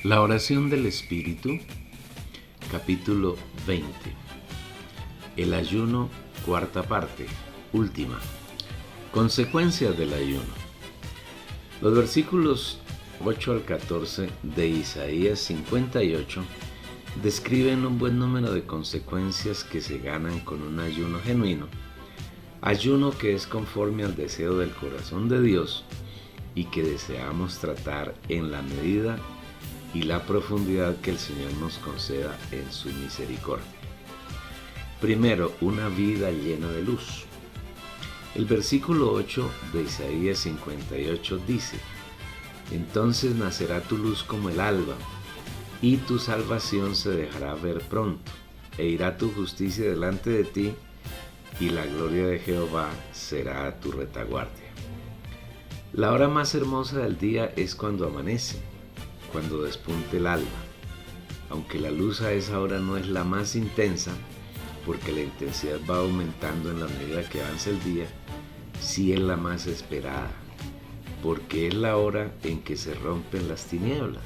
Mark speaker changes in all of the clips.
Speaker 1: La oración del Espíritu, capítulo 20. El ayuno, cuarta parte, última. Consecuencias del ayuno. Los versículos 8 al 14 de Isaías 58 describen un buen número de consecuencias que se ganan con un ayuno genuino, ayuno que es conforme al deseo del corazón de Dios y que deseamos tratar en la medida y la profundidad que el Señor nos conceda en su misericordia. Primero, una vida llena de luz. El versículo 8 de Isaías 58 dice: Entonces nacerá tu luz como el alba, y tu salvación se dejará ver pronto, e irá tu justicia delante de ti, y la gloria de Jehová será tu retaguardia. La hora más hermosa del día es cuando amanece, cuando despunte el alba, aunque la luz a esa hora no es la más intensa, porque la intensidad va aumentando en la medida que avanza el día, sí es la más esperada, porque es la hora en que se rompen las tinieblas.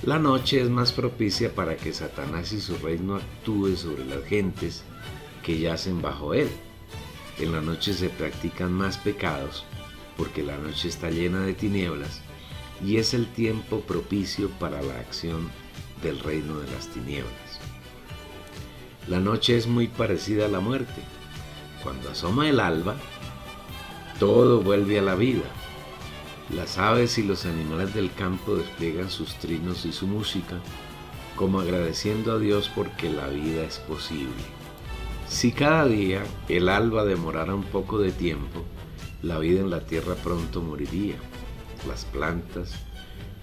Speaker 1: La noche es más propicia para que Satanás y su reino actúe sobre las gentes que yacen bajo él. En la noche se practican más pecados, porque la noche está llena de tinieblas, y es el tiempo propicio para la acción del reino de las tinieblas. La noche es muy parecida a la muerte. Cuando asoma el alba, todo vuelve a la vida. Las aves y los animales del campo despliegan sus trinos y su música, como agradeciendo a Dios porque la vida es posible. Si cada día el alba demorara un poco de tiempo, la vida en la tierra pronto moriría. Las plantas,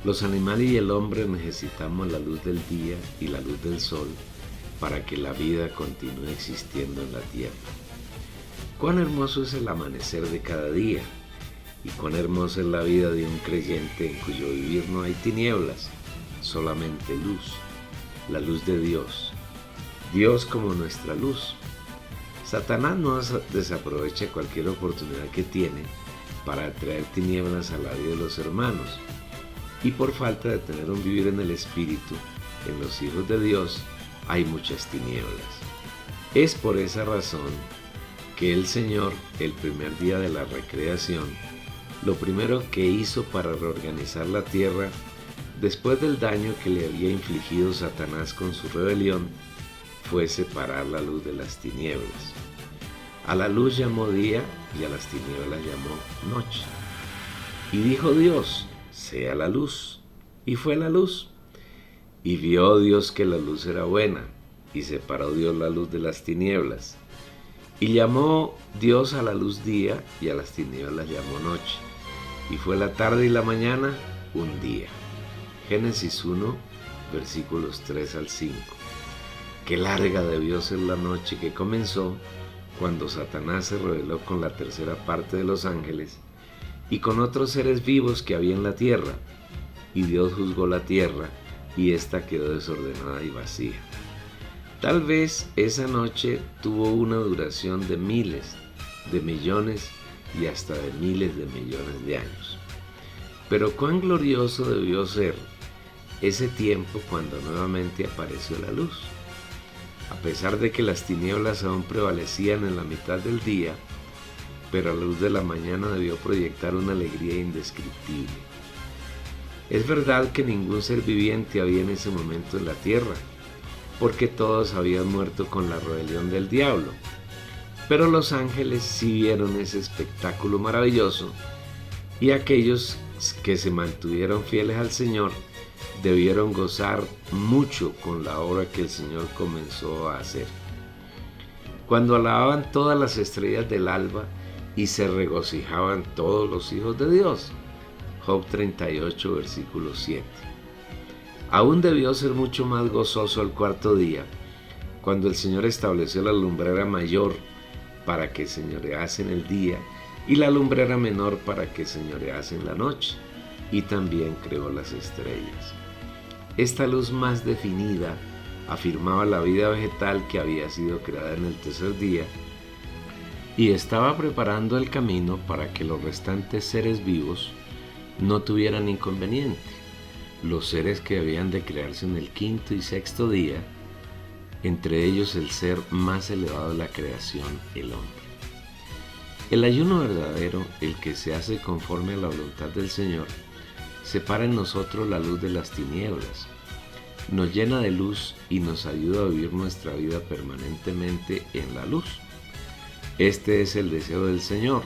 Speaker 1: los animales y el hombre necesitamos la luz del día y la luz del sol para que la vida continúe existiendo en la tierra. Cuán hermoso es el amanecer de cada día, y cuán hermosa es la vida de un creyente en cuyo vivir no hay tinieblas, solamente luz, la luz de Dios, Dios como nuestra luz. Satanás no desaprovecha cualquier oportunidad que tiene para traer tinieblas a la vida de los hermanos, y por falta de tener un vivir en el Espíritu, en los hijos de Dios, hay muchas tinieblas. Es por esa razón que el Señor, el primer día de la recreación, lo primero que hizo para reorganizar la tierra, después del daño que le había infligido Satanás con su rebelión, fue separar la luz de las tinieblas. A la luz llamó día y a las tinieblas llamó noche. Y dijo Dios: sea la luz. Y fue la luz. Y vio Dios que la luz era buena, y separó Dios la luz de las tinieblas. Y llamó Dios a la luz día, y a las tinieblas llamó noche. Y fue la tarde y la mañana un día. Génesis 1, versículos 3 al 5. Qué larga debió ser la noche que comenzó cuando Satanás se rebeló con la tercera parte de los ángeles y con otros seres vivos que había en la tierra, y Dios juzgó la tierra, y ésta quedó desordenada y vacía. Tal vez esa noche tuvo una duración de miles, de millones y hasta de miles de millones de años. Pero cuán glorioso debió ser ese tiempo cuando nuevamente apareció la luz. A pesar de que las tinieblas aún prevalecían en la mitad del día, pero la luz de la mañana debió proyectar una alegría indescriptible. Es verdad que ningún ser viviente había en ese momento en la tierra, porque todos habían muerto con la rebelión del diablo, pero los ángeles sí vieron ese espectáculo maravilloso, y aquellos que se mantuvieron fieles al Señor debieron gozar mucho con la obra que el Señor comenzó a hacer. Cuando alababan todas las estrellas del alba y se regocijaban todos los hijos de Dios. Job 38, versículo 7. Aún debió ser mucho más gozoso el cuarto día, cuando el Señor estableció la lumbrera mayor para que señorease en el día y la lumbrera menor para que señorease en la noche, y también creó las estrellas. Esta luz más definida afirmaba la vida vegetal que había sido creada en el tercer día y estaba preparando el camino para que los restantes seres vivos no tuvieran inconveniente. los seres que habían de crearse en el quinto y sexto día, entre ellos el ser más elevado de la creación, el hombre. El ayuno verdadero, el que se hace conforme a la voluntad del Señor, separa en nosotros la luz de las tinieblas, nos llena de luz y nos ayuda a vivir nuestra vida permanentemente en la luz. Este es el deseo del Señor.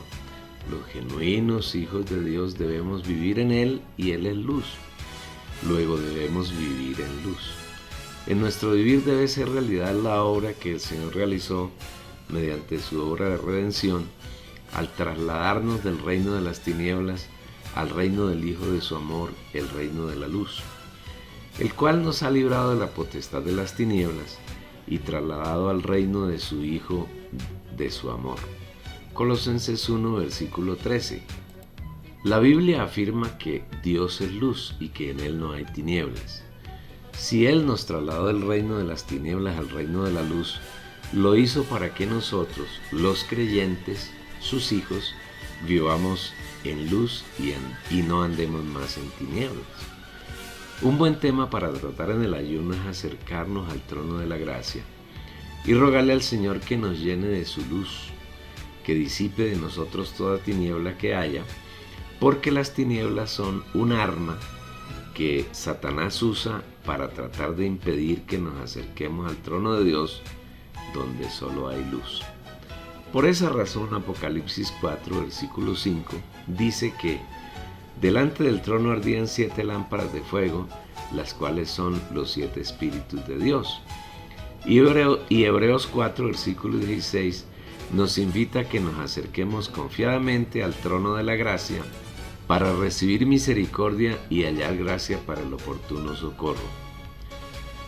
Speaker 1: Los genuinos hijos de Dios debemos vivir en Él y Él es luz. Luego debemos vivir en luz. En nuestro vivir debe ser realidad la obra que el Señor realizó mediante su obra de redención al trasladarnos del reino de las tinieblas al reino del Hijo de su amor, el reino de la luz, el cual nos ha librado de la potestad de las tinieblas y trasladado al reino de su Hijo de su amor. Colosenses 1, versículo 13. La Biblia afirma que Dios es luz y que en Él no hay tinieblas. Si Él nos trasladó del reino de las tinieblas al reino de la luz, lo hizo para que nosotros, los creyentes, sus hijos, vivamos en luz y no andemos más en tinieblas. Un buen tema para tratar en el ayuno es acercarnos al trono de la gracia y rogarle al Señor que nos llene de su luz, que disipe de nosotros toda tiniebla que haya, porque las tinieblas son un arma que Satanás usa para tratar de impedir que nos acerquemos al trono de Dios, donde solo hay luz. Por esa razón, Apocalipsis 4, versículo 5, dice que delante del trono ardían 7 lámparas de fuego, las cuales son los 7 espíritus de Dios. Y Hebreos 4, versículo 16, nos invita a que nos acerquemos confiadamente al trono de la gracia para recibir misericordia y hallar gracia para el oportuno socorro.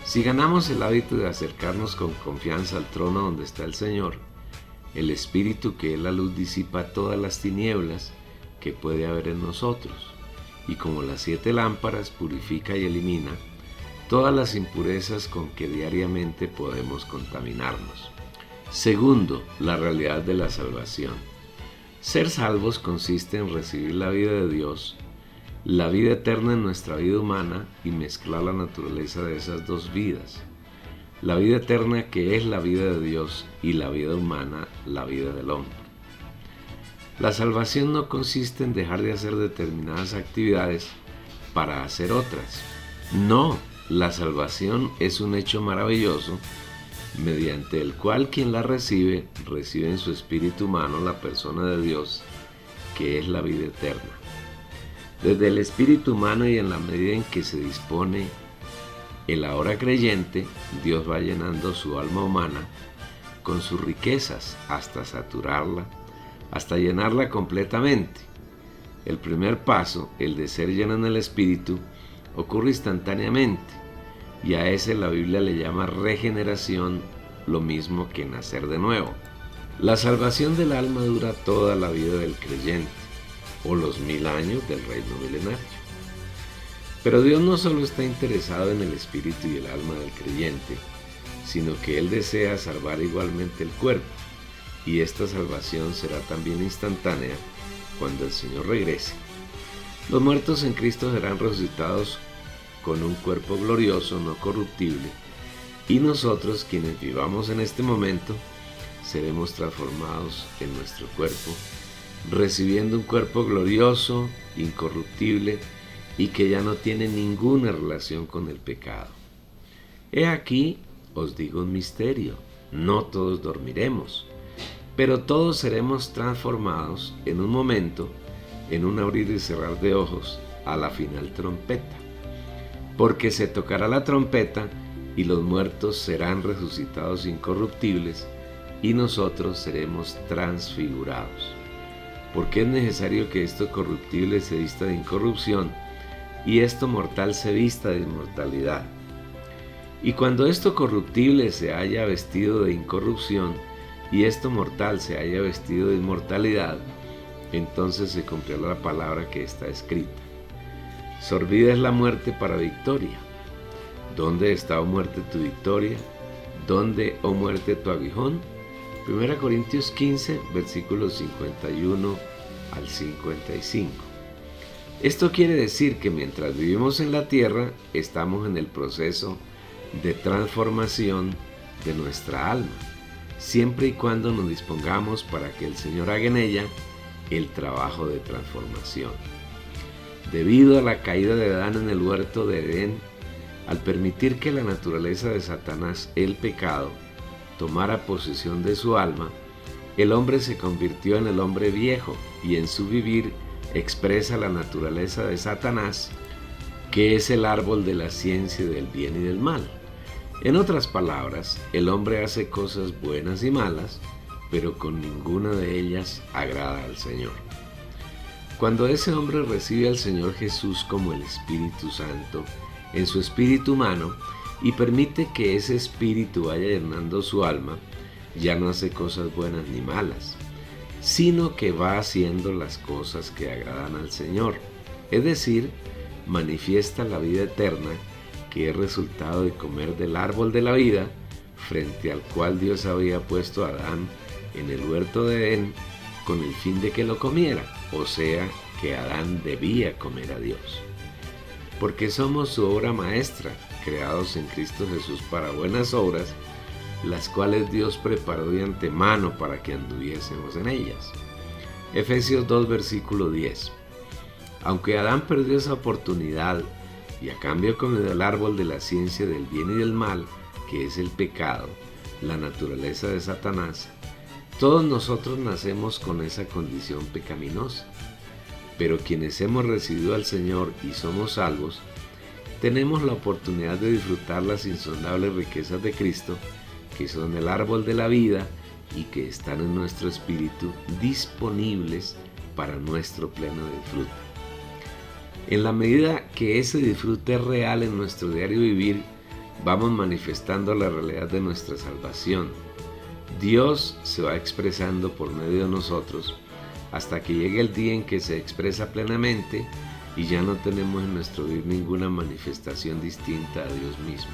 Speaker 1: Si ganamos el hábito de acercarnos con confianza al trono donde está el Señor, el Espíritu que es la luz disipa todas las tinieblas que puede haber en nosotros, y como las 7 lámparas purifica y elimina todas las impurezas con que diariamente podemos contaminarnos. Segundo, la realidad de la salvación. Ser salvos consiste en recibir la vida de Dios, la vida eterna en nuestra vida humana y mezclar la naturaleza de esas dos vidas. La vida eterna que es la vida de Dios y la vida humana, la vida del hombre. La salvación no consiste en dejar de hacer determinadas actividades para hacer otras. No, la salvación es un hecho maravilloso mediante el cual quien la recibe en su espíritu humano la persona de Dios, que es la vida eterna. Desde el espíritu humano y en la medida en que se dispone el ahora creyente, Dios va llenando su alma humana con sus riquezas hasta saturarla, hasta llenarla completamente. El primer paso, el de ser lleno en el espíritu, ocurre instantáneamente, y a ese la Biblia le llama regeneración, lo mismo que nacer de nuevo. La salvación del alma dura toda la vida del creyente, o los 1000 años del reino milenario. Pero Dios no solo está interesado en el espíritu y el alma del creyente, sino que Él desea salvar igualmente el cuerpo, y esta salvación será también instantánea cuando el Señor regrese. Los muertos en Cristo serán resucitados con un cuerpo glorioso, no corruptible, y nosotros, quienes vivamos en este momento, seremos transformados en nuestro cuerpo, recibiendo un cuerpo glorioso, incorruptible, y que ya no tiene ninguna relación con el pecado. He aquí, os digo un misterio: no todos dormiremos, pero todos seremos transformados en un momento, en un abrir y cerrar de ojos, a la final trompeta. Porque se tocará la trompeta, y los muertos serán resucitados incorruptibles, y nosotros seremos transfigurados. Porque es necesario que esto corruptible se vista de incorrupción, y esto mortal se vista de inmortalidad. Y cuando esto corruptible se haya vestido de incorrupción, y esto mortal se haya vestido de inmortalidad, entonces se cumplirá la palabra que está escrita: sorbida es la muerte para victoria. ¿Dónde está, oh muerte, tu victoria? ¿Dónde, oh muerte, tu aguijón? 1 Corintios 15, versículos 51 al 55. Esto quiere decir que mientras vivimos en la tierra, estamos en el proceso de transformación de nuestra alma, siempre y cuando nos dispongamos para que el Señor haga en ella el trabajo de transformación. Debido a la caída de Adán en el huerto de Edén, al permitir que la naturaleza de Satanás, el pecado, tomara posesión de su alma, el hombre se convirtió en el hombre viejo y en su vivir expresa la naturaleza de Satanás, que es el árbol de la ciencia del bien y del mal. En otras palabras, el hombre hace cosas buenas y malas, pero con ninguna de ellas agrada al Señor. Cuando ese hombre recibe al Señor Jesús como el Espíritu Santo en su espíritu humano y permite que ese espíritu vaya llenando su alma, ya no hace cosas buenas ni malas, sino que va haciendo las cosas que agradan al Señor, es decir, manifiesta la vida eterna que es resultado de comer del árbol de la vida, frente al cual Dios había puesto a Adán en el huerto de Edén con el fin de que lo comiera, o sea, que Adán debía comer a Dios. Porque somos su obra maestra, creados en Cristo Jesús para buenas obras, las cuales Dios preparó de antemano para que anduviésemos en ellas. Efesios 2, versículo 10. Aunque Adán perdió esa oportunidad y a cambio comió del árbol de la ciencia del bien y del mal, que es el pecado, la naturaleza de Satanás, todos nosotros nacemos con esa condición pecaminosa. Pero quienes hemos recibido al Señor y somos salvos, tenemos la oportunidad de disfrutar las insondables riquezas de Cristo, que son el árbol de la vida y que están en nuestro espíritu disponibles para nuestro pleno disfrute. En la medida que ese disfrute es real en nuestro diario vivir, vamos manifestando la realidad de nuestra salvación. Dios se va expresando por medio de nosotros hasta que llegue el día en que se expresa plenamente y ya no tenemos en nuestro vivir ninguna manifestación distinta a Dios mismo.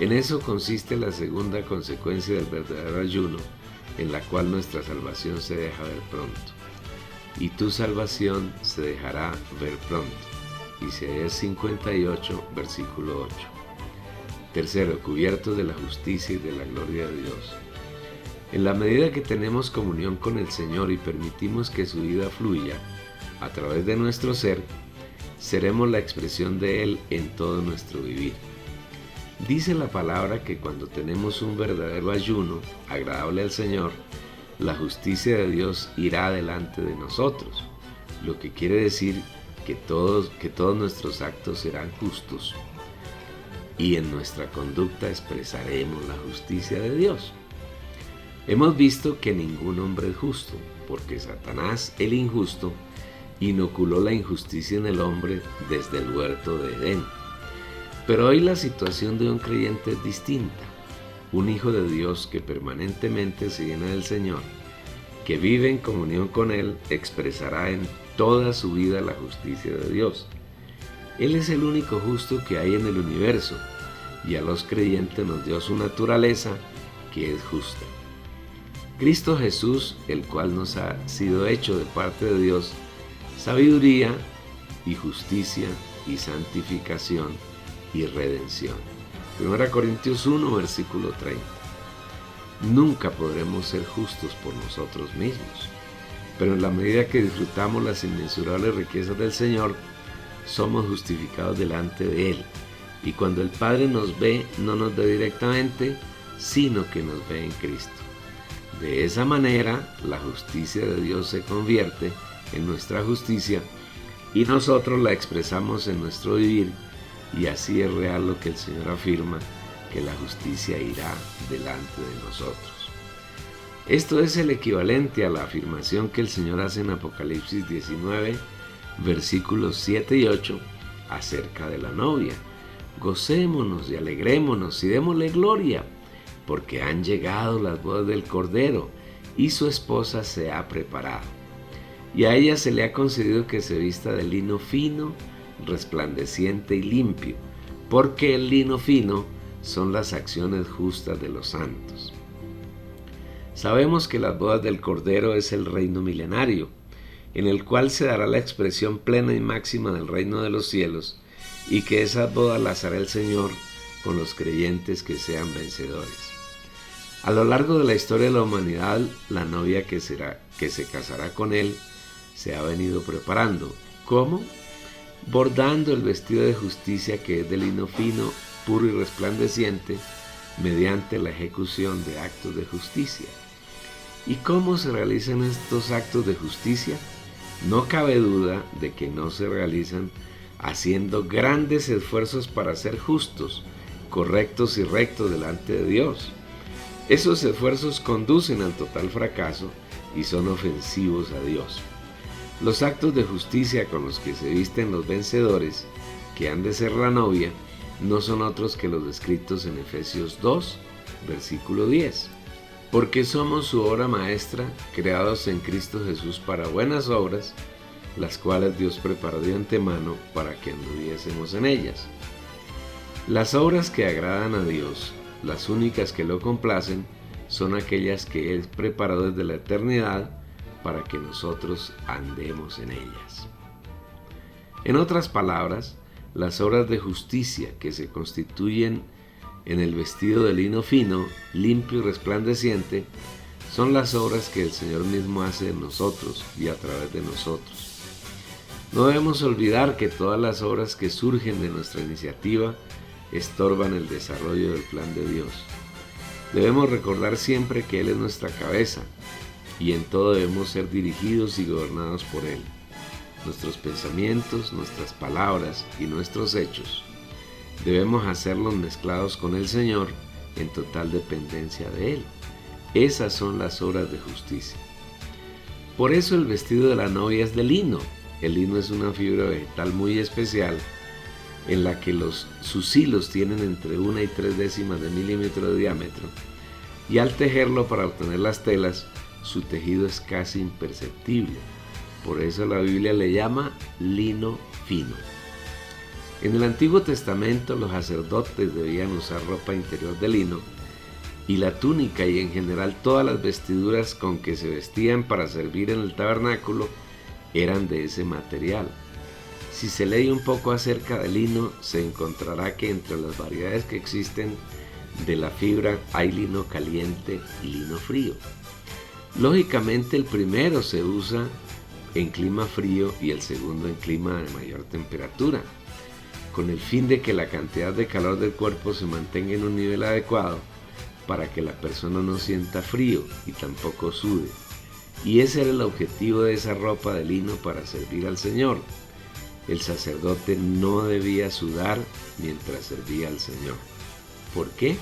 Speaker 1: En eso consiste la segunda consecuencia del verdadero ayuno, en la cual nuestra salvación se deja ver pronto. Y tu salvación se dejará ver pronto. Isaías 58, versículo 8. Tercero, cubiertos de la justicia y de la gloria de Dios. En la medida que tenemos comunión con el Señor y permitimos que su vida fluya a través de nuestro ser, seremos la expresión de Él en todo nuestro vivir. Dice la palabra que cuando tenemos un verdadero ayuno agradable al Señor, la justicia de Dios irá delante de nosotros, lo que quiere decir que todos nuestros actos serán justos y en nuestra conducta expresaremos la justicia de Dios. Hemos visto que ningún hombre es justo, porque Satanás, el injusto, inoculó la injusticia en el hombre desde el huerto de Edén. Pero hoy la situación de un creyente es distinta. Un hijo de Dios que permanentemente se llena del Señor, que vive en comunión con Él, expresará en toda su vida la justicia de Dios. Él es el único justo que hay en el universo, y a los creyentes nos dio su naturaleza, que es justa. Cristo Jesús, el cual nos ha sido hecho de parte de Dios, sabiduría y justicia y santificación y redención. 1 Corintios 1, versículo 30. Nunca podremos ser justos por nosotros mismos, pero en la medida que disfrutamos las inmensurables riquezas del Señor, somos justificados delante de Él. Y cuando el Padre nos ve, no nos ve directamente, sino que nos ve en Cristo. De esa manera, la justicia de Dios se convierte en nuestra justicia y nosotros la expresamos en nuestro vivir, y así es real lo que el Señor afirma, que la justicia irá delante de nosotros. Esto es el equivalente a la afirmación que el Señor hace en Apocalipsis 19, versículos 7 y 8, acerca de la novia. Gocémonos y alegrémonos y démosle gloria, porque han llegado las bodas del Cordero y su esposa se ha preparado. Y a ella se le ha concedido que se vista de lino fino, resplandeciente y limpio, porque el lino fino son las acciones justas de los santos. Sabemos que las bodas del Cordero es el reino milenario, en el cual se dará la expresión plena y máxima del reino de los cielos, y que esas bodas las hará el Señor con los creyentes que sean vencedores. A lo largo de la historia de la humanidad, la novia que se casará con él se ha venido preparando. ¿Cómo? Bordando el vestido de justicia, que es de lino fino, puro y resplandeciente, mediante la ejecución de actos de justicia. ¿Y cómo se realizan estos actos de justicia? No cabe duda de que no se realizan haciendo grandes esfuerzos para ser justos, correctos y rectos delante de Dios. Esos esfuerzos conducen al total fracaso y son ofensivos a Dios. Los actos de justicia con los que se visten los vencedores, que han de ser la novia, no son otros que los descritos en Efesios 2, versículo 10. Porque somos su obra maestra, creados en Cristo Jesús para buenas obras, las cuales Dios preparó de antemano para que anduviésemos en ellas. Las obras que agradan a Dios, las únicas que lo complacen, son aquellas que Él preparó desde la eternidad para que nosotros andemos en ellas. En otras palabras, las obras de justicia que se constituyen en el vestido de lino fino, limpio y resplandeciente, son las obras que el Señor mismo hace en nosotros y a través de nosotros. No debemos olvidar que todas las obras que surgen de nuestra iniciativa estorban el desarrollo del plan de Dios. Debemos recordar siempre que Él es nuestra cabeza y en todo debemos ser dirigidos y gobernados por Él. Nuestros pensamientos, nuestras palabras y nuestros hechos debemos hacerlos mezclados con el Señor en total dependencia de Él. Esas son las obras de justicia. Por eso el vestido de la novia es de lino. El lino es una fibra vegetal muy especial en la que sus hilos tienen entre 1 y 3 décimas de milímetro de diámetro, y al tejerlo para obtener las telas, su tejido es casi imperceptible. Por eso la Biblia le llama lino fino. En el Antiguo Testamento los sacerdotes debían usar ropa interior de lino, y la túnica y en general todas las vestiduras con que se vestían para servir en el tabernáculo eran de ese material. Si se lee un poco acerca del lino, se encontrará que entre las variedades que existen de la fibra hay lino caliente y lino frío. Lógicamente el primero se usa en clima frío y el segundo en clima de mayor temperatura, con el fin de que la cantidad de calor del cuerpo se mantenga en un nivel adecuado para que la persona no sienta frío y tampoco sude. Y ese era el objetivo de esa ropa de lino para servir al Señor. El sacerdote no debía sudar mientras servía al Señor. ¿Por qué?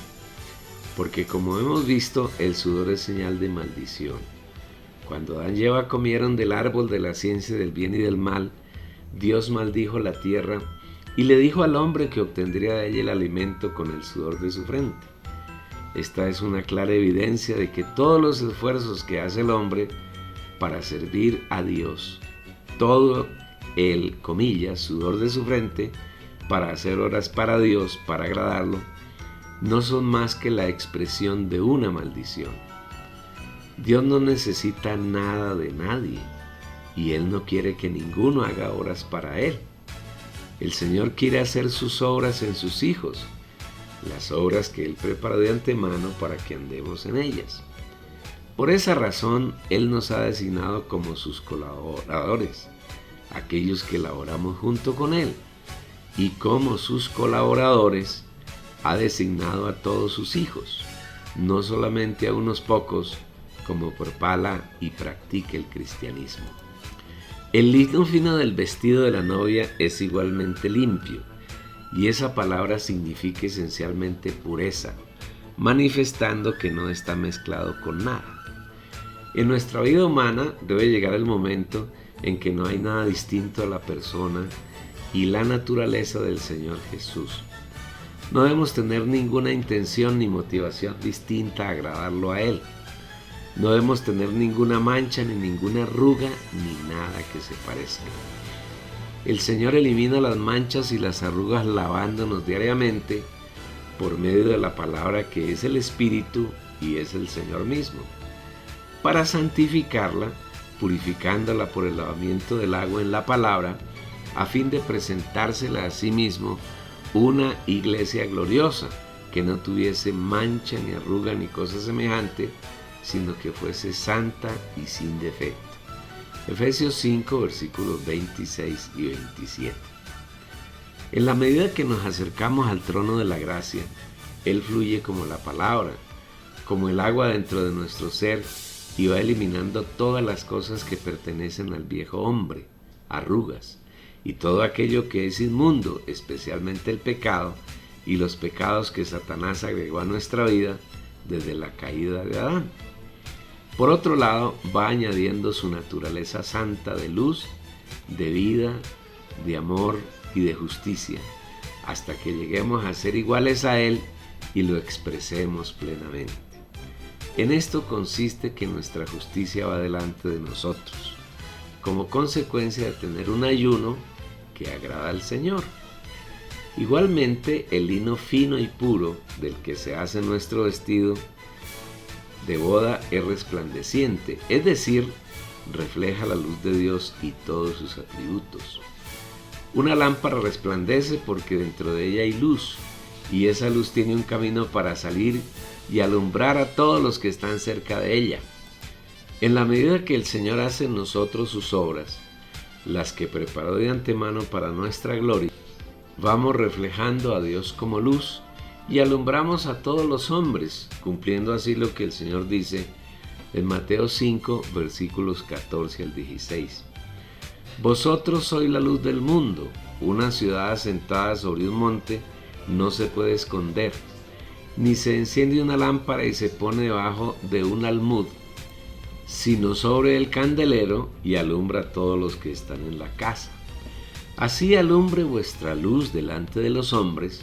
Speaker 1: Porque como hemos visto, el sudor es señal de maldición. Cuando Adán y Eva comieron del árbol de la ciencia del bien y del mal, Dios maldijo la tierra y le dijo al hombre que obtendría de ella el alimento con el sudor de su frente. Esta es una clara evidencia de que todos los esfuerzos que hace el hombre para servir a Dios, todo el, comillas, sudor de su frente, para hacer obras para Dios, para agradarlo, no son más que la expresión de una maldición. Dios no necesita nada de nadie y Él no quiere que ninguno haga obras para Él. El Señor quiere hacer sus obras en sus hijos, las obras que Él preparó de antemano para que andemos en ellas. Por esa razón, Él nos ha designado como sus colaboradores, aquellos que laboramos junto con Él, y como sus colaboradores ha designado a todos sus hijos, no solamente a unos pocos, como propala y practique el cristianismo. El lino fino del vestido de la novia es igualmente limpio, y esa palabra significa esencialmente pureza, manifestando que no está mezclado con nada. En nuestra vida humana debe llegar el momento en que no hay nada distinto a la persona y la naturaleza del Señor Jesús. No debemos tener ninguna intención ni motivación distinta a agradarlo a Él. No debemos tener ninguna mancha ni ninguna arruga ni nada que se parezca. El Señor elimina las manchas y las arrugas lavándonos diariamente por medio de la palabra que es el Espíritu y es el Señor mismo. Para santificarla, purificándola por el lavamiento del agua en la palabra, a fin de presentársela a sí mismo una iglesia gloriosa, que no tuviese mancha ni arruga ni cosa semejante, sino que fuese santa y sin defecto. Efesios 5, versículos 26 y 27. En la medida que nos acercamos al trono de la gracia, Él fluye como la palabra, como el agua dentro de nuestro ser, y va eliminando todas las cosas que pertenecen al viejo hombre, arrugas, y todo aquello que es inmundo, especialmente el pecado y los pecados que Satanás agregó a nuestra vida desde la caída de Adán. Por otro lado, va añadiendo su naturaleza santa de luz, de vida, de amor y de justicia, hasta que lleguemos a ser iguales a Él y lo expresemos plenamente. En esto consiste que nuestra justicia va delante de nosotros, como consecuencia de tener un ayuno que agrada al Señor. Igualmente, el lino fino y puro del que se hace nuestro vestido de boda es resplandeciente, es decir, refleja la luz de Dios y todos sus atributos. Una lámpara resplandece porque dentro de ella hay luz, y esa luz tiene un camino para salir y alumbrar a todos los que están cerca de ella. En la medida que el Señor hace en nosotros sus obras, las que preparó de antemano para nuestra gloria, vamos reflejando a Dios como luz y alumbramos a todos los hombres, cumpliendo así lo que el Señor dice en Mateo 5, versículos 14 al 16. Vosotros sois la luz del mundo. Una ciudad asentada sobre un monte no se puede esconder, ni se enciende una lámpara y se pone debajo de un almud, sino sobre el candelero, y alumbra a todos los que están en la casa. Así alumbre vuestra luz delante de los hombres,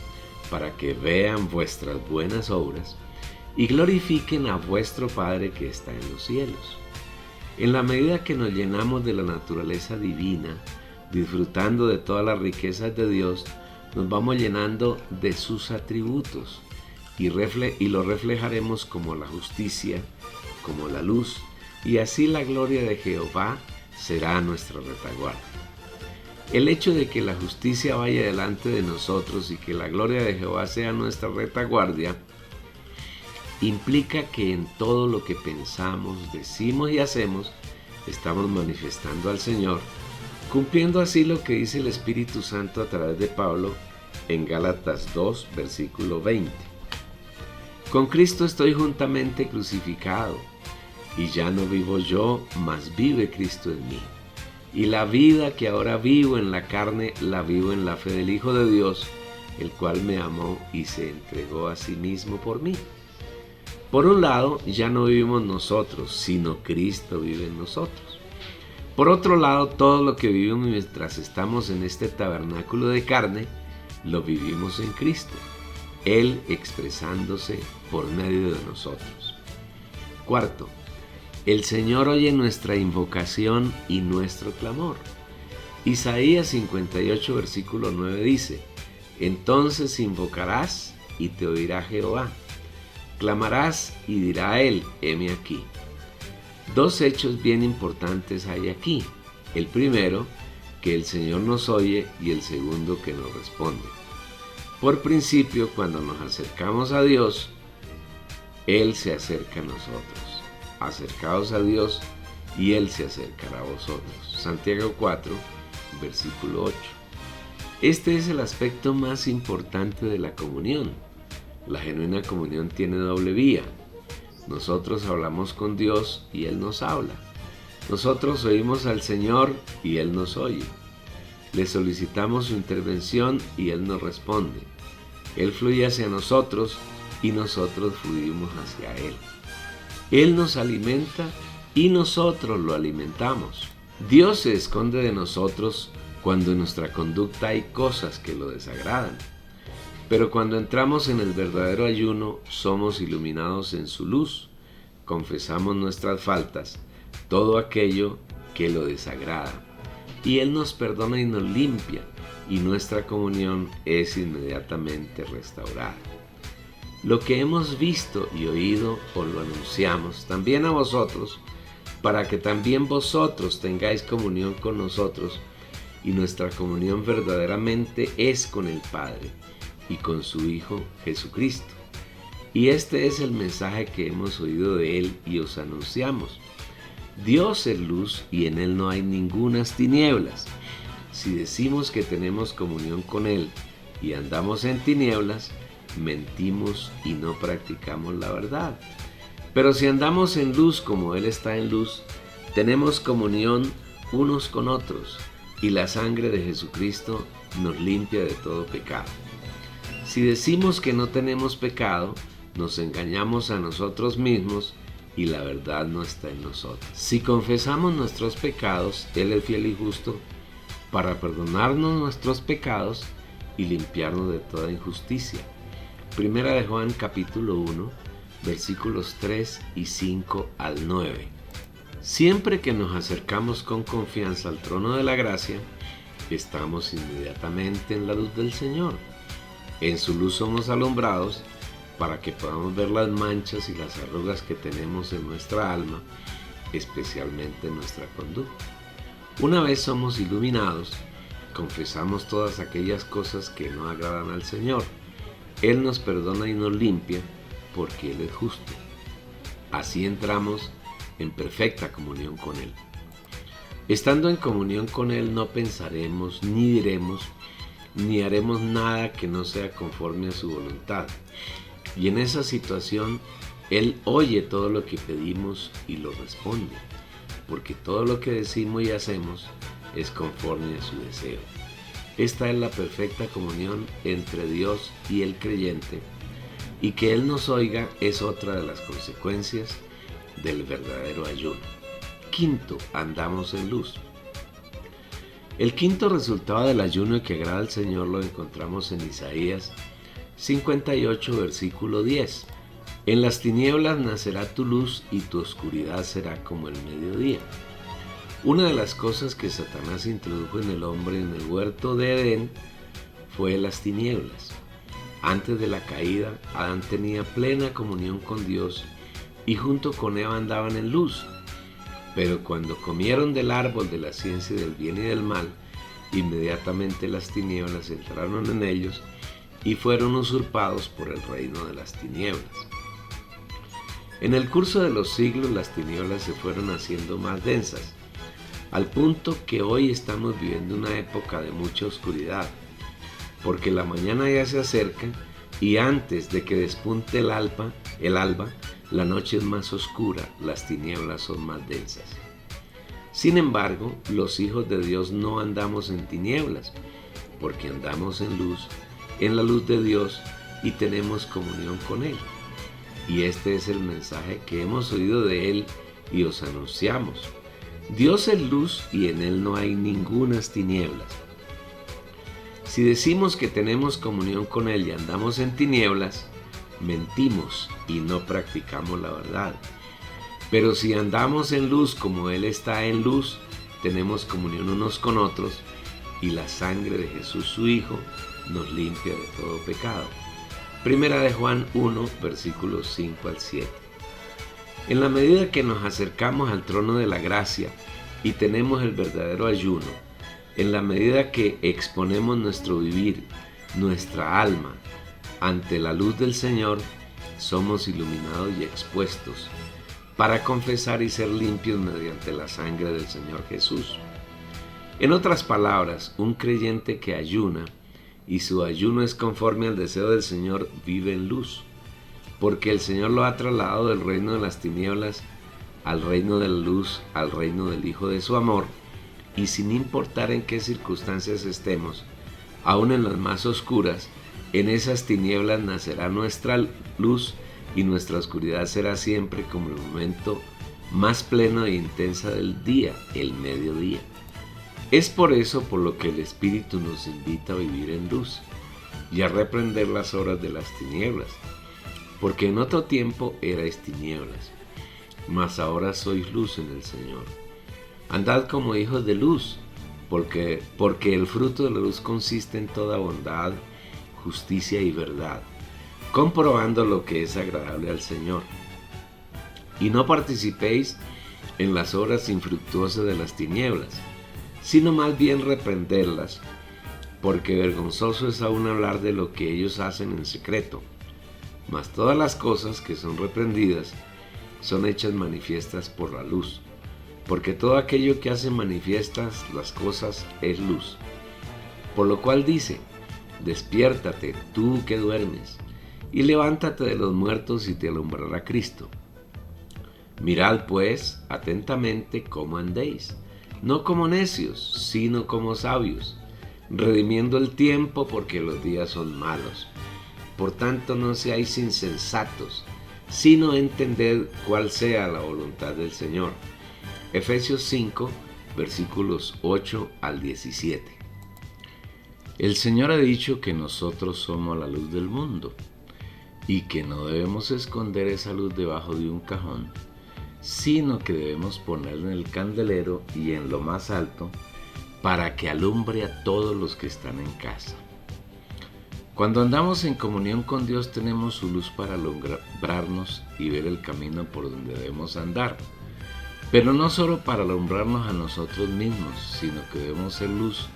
Speaker 1: para que vean vuestras buenas obras y glorifiquen a vuestro Padre que está en los cielos. En la medida que nos llenamos de la naturaleza divina, disfrutando de todas las riquezas de Dios, nos vamos llenando de sus atributos y lo reflejaremos como la justicia, como la luz, y así la gloria de Jehová será nuestra retaguardia. El hecho de que la justicia vaya delante de nosotros y que la gloria de Jehová sea nuestra retaguardia implica que en todo lo que pensamos, decimos y hacemos estamos manifestando al Señor, cumpliendo así lo que dice el Espíritu Santo a través de Pablo en Gálatas 2, versículo 20. Con Cristo estoy juntamente crucificado, y ya no vivo yo, mas vive Cristo en mí. Y la vida que ahora vivo en la carne, la vivo en la fe del Hijo de Dios, el cual me amó y se entregó a sí mismo por mí. Por un lado, ya no vivimos nosotros, sino Cristo vive en nosotros. Por otro lado, todo lo que vivimos mientras estamos en este tabernáculo de carne, lo vivimos en Cristo, Él expresándose por medio de nosotros. Cuarto, el Señor oye nuestra invocación y nuestro clamor. Isaías 58, versículo 9 dice: entonces invocarás y te oirá Jehová. Clamarás y dirá a Él: heme aquí. Dos hechos bien importantes hay aquí. El primero, que el Señor nos oye, y el segundo, que nos responde. Por principio, cuando nos acercamos a Dios, Él se acerca a nosotros. Acercaos a Dios y Él se acercará a vosotros. Santiago 4, versículo 8. Este es el aspecto más importante de la comunión. La genuina comunión tiene doble vía. Nosotros hablamos con Dios y Él nos habla. Nosotros oímos al Señor y Él nos oye. Le solicitamos su intervención y Él nos responde. Él fluye hacia nosotros y nosotros fluimos hacia Él. Él nos alimenta y nosotros lo alimentamos. Dios se esconde de nosotros cuando en nuestra conducta hay cosas que lo desagradan. Pero cuando entramos en el verdadero ayuno, somos iluminados en su luz, confesamos nuestras faltas, todo aquello que lo desagrada, y Él nos perdona y nos limpia, y nuestra comunión es inmediatamente restaurada. Lo que hemos visto y oído os lo anunciamos también a vosotros, para que también vosotros tengáis comunión con nosotros, y nuestra comunión verdaderamente es con el Padre y con su Hijo Jesucristo. Y este es el mensaje que hemos oído de Él y os anunciamos. Dios es luz y en Él no hay ningunas tinieblas. Si decimos que tenemos comunión con Él y andamos en tinieblas, mentimos y no practicamos la verdad. Pero si andamos en luz como Él está en luz, tenemos comunión unos con otros, y la sangre de Jesucristo nos limpia de todo pecado. Si decimos que no tenemos pecado, nos engañamos a nosotros mismos y la verdad no está en nosotros. Si confesamos nuestros pecados, Él es fiel y justo para perdonarnos nuestros pecados y limpiarnos de toda injusticia. Primera de Juan capítulo 1, versículos 3 y 5 al 9. Siempre que nos acercamos con confianza al trono de la gracia, estamos inmediatamente en la luz del Señor. En su luz somos alumbrados para que podamos ver las manchas y las arrugas que tenemos en nuestra alma, especialmente en nuestra conducta. Una vez somos iluminados, confesamos todas aquellas cosas que no agradan al Señor. Él nos perdona y nos limpia porque Él es justo. Así entramos en perfecta comunión con Él. Estando en comunión con Él, no pensaremos, ni diremos, ni haremos nada que no sea conforme a su voluntad. Y en esa situación, Él oye todo lo que pedimos y lo responde, porque todo lo que decimos y hacemos es conforme a su deseo. Esta es la perfecta comunión entre Dios y el creyente, y que Él nos oiga es otra de las consecuencias del verdadero ayuno. Quinto, andamos en luz. El quinto resultado del ayuno que agrada al Señor lo encontramos en Isaías 58, versículo 10. En las tinieblas nacerá tu luz y tu oscuridad será como el mediodía. Una de las cosas que Satanás introdujo en el hombre en el huerto de Edén fue las tinieblas. Antes de la caída, Adán tenía plena comunión con Dios y junto con Eva andaban en luz. Pero cuando comieron del árbol de la ciencia del bien y del mal, inmediatamente las tinieblas entraron en ellos y fueron usurpados por el reino de las tinieblas. En el curso de los siglos las tinieblas se fueron haciendo más densas, al punto que hoy estamos viviendo una época de mucha oscuridad, porque la mañana ya se acerca y antes de que despunte el alba, la noche es más oscura, las tinieblas son más densas. Sin embargo, los hijos de Dios no andamos en tinieblas, porque andamos en luz, en la luz de Dios, y tenemos comunión con Él. Y este es el mensaje que hemos oído de Él y os anunciamos. Dios es luz y en Él no hay ningunas tinieblas. Si decimos que tenemos comunión con Él y andamos en tinieblas, mentimos y no practicamos la verdad. Pero si andamos en luz como Él está en luz, tenemos comunión unos con otros y la sangre de Jesús su Hijo nos limpia de todo pecado. Primera de Juan 1, versículos 5 al 7. En la medida que nos acercamos al trono de la gracia y tenemos el verdadero ayuno, en la medida que exponemos nuestro vivir, nuestra alma, ante la luz del Señor, somos iluminados y expuestos para confesar y ser limpios mediante la sangre del Señor Jesús. En otras palabras, un creyente que ayuna y su ayuno es conforme al deseo del Señor vive en luz, porque el Señor lo ha trasladado del reino de las tinieblas al reino de la luz, al reino del Hijo de su amor, y sin importar en qué circunstancias estemos, aun en las más oscuras, en esas tinieblas nacerá nuestra luz y nuestra oscuridad será siempre como el momento más pleno e intensa del día, el mediodía. Es por eso por lo que el Espíritu nos invita a vivir en luz y a reprender las obras de las tinieblas, porque en otro tiempo erais tinieblas, mas ahora sois luz en el Señor. Andad como hijos de luz, porque el fruto de la luz consiste en toda bondad, justicia y verdad, comprobando lo que es agradable al Señor. Y no participéis en las obras infructuosas de las tinieblas, sino más bien reprenderlas, porque vergonzoso es aún hablar de lo que ellos hacen en secreto. Mas todas las cosas que son reprendidas son hechas manifiestas por la luz, porque todo aquello que hace manifiestas las cosas es luz. Por lo cual dice: despiértate, tú que duermes, y levántate de los muertos y te alumbrará Cristo. Mirad pues atentamente cómo andéis, no como necios, sino como sabios, redimiendo el tiempo, porque los días son malos. Por tanto, no seáis insensatos, sino entended cuál sea la voluntad del Señor. Efesios 5, versículos 8 al 17. El Señor ha dicho que nosotros somos la luz del mundo y que no debemos esconder esa luz debajo de un cajón, sino que debemos ponerla en el candelero y en lo más alto, para que alumbre a todos los que están en casa. Cuando andamos en comunión con Dios, tenemos su luz para alumbrarnos y ver el camino por donde debemos andar. Pero no solo para alumbrarnos a nosotros mismos, sino que debemos ser luz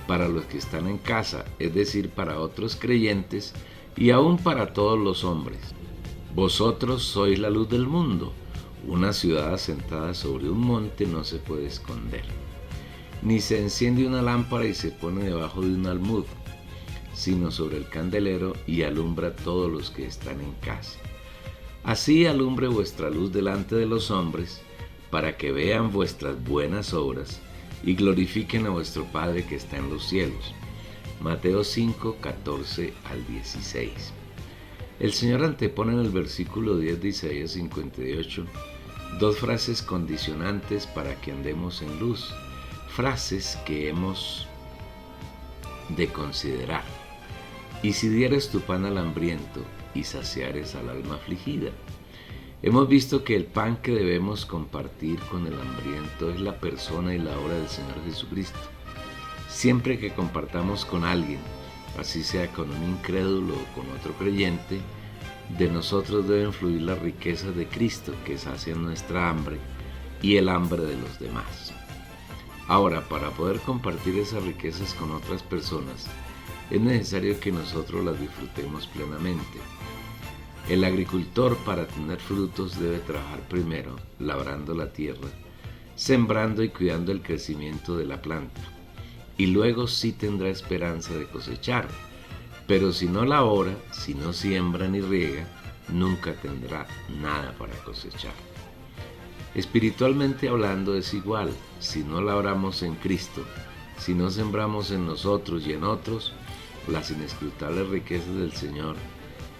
Speaker 1: para los que están en casa, es decir, para otros creyentes y aún para todos los hombres. Vosotros sois la luz del mundo. Una ciudad asentada sobre un monte no se puede esconder. Ni se enciende una lámpara y se pone debajo de un almud, sino sobre el candelero y alumbra a todos los que están en casa. Así alumbre vuestra luz delante de los hombres, para que vean vuestras buenas obras y glorifiquen a vuestro Padre que está en los cielos. Mateo 5, 14 al 16. El Señor antepone en el versículo 10 de Isaías 58 dos frases condicionantes para que andemos en luz, frases que hemos de considerar. Y si dieres tu pan al hambriento y saciares al alma afligida. Hemos visto que el pan que debemos compartir con el hambriento es la persona y la obra del Señor Jesucristo. Siempre que compartamos con alguien, así sea con un incrédulo o con otro creyente, de nosotros deben fluir las riquezas de Cristo que sacian nuestra hambre y el hambre de los demás. Ahora, para poder compartir esas riquezas con otras personas, es necesario que nosotros las disfrutemos plenamente. El agricultor, para tener frutos, debe trabajar primero labrando la tierra, sembrando y cuidando el crecimiento de la planta, y luego sí tendrá esperanza de cosechar. Pero si no labora, si no siembra ni riega, nunca tendrá nada para cosechar. Espiritualmente hablando es igual. Si no labramos en Cristo, si no sembramos en nosotros y en otros las inescrutables riquezas del Señor,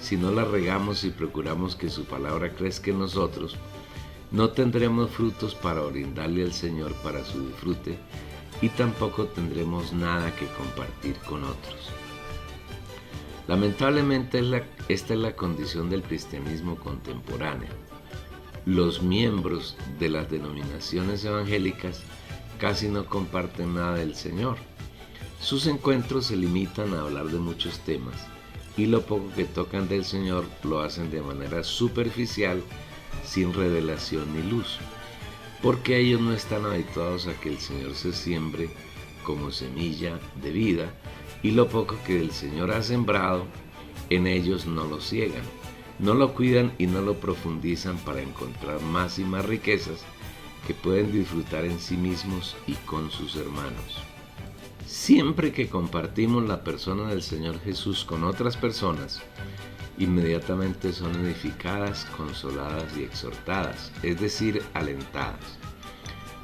Speaker 1: si no las regamos y procuramos que su palabra crezca en nosotros, no tendremos frutos para brindarle al Señor para su disfrute y tampoco tendremos nada que compartir con otros. Lamentablemente esta es la condición del cristianismo contemporáneo. Los miembros de las denominaciones evangélicas casi no comparten nada del Señor. Sus encuentros se limitan a hablar de muchos temas y lo poco que tocan del Señor lo hacen de manera superficial, sin revelación ni luz, porque ellos no están habituados a que el Señor se siembre como semilla de vida, y lo poco que el Señor ha sembrado en ellos no lo ciegan, no lo cuidan y no lo profundizan para encontrar más y más riquezas que pueden disfrutar en sí mismos y con sus hermanos. Siempre que compartimos la persona del Señor Jesús con otras personas, inmediatamente son edificadas, consoladas y exhortadas, es decir, alentadas.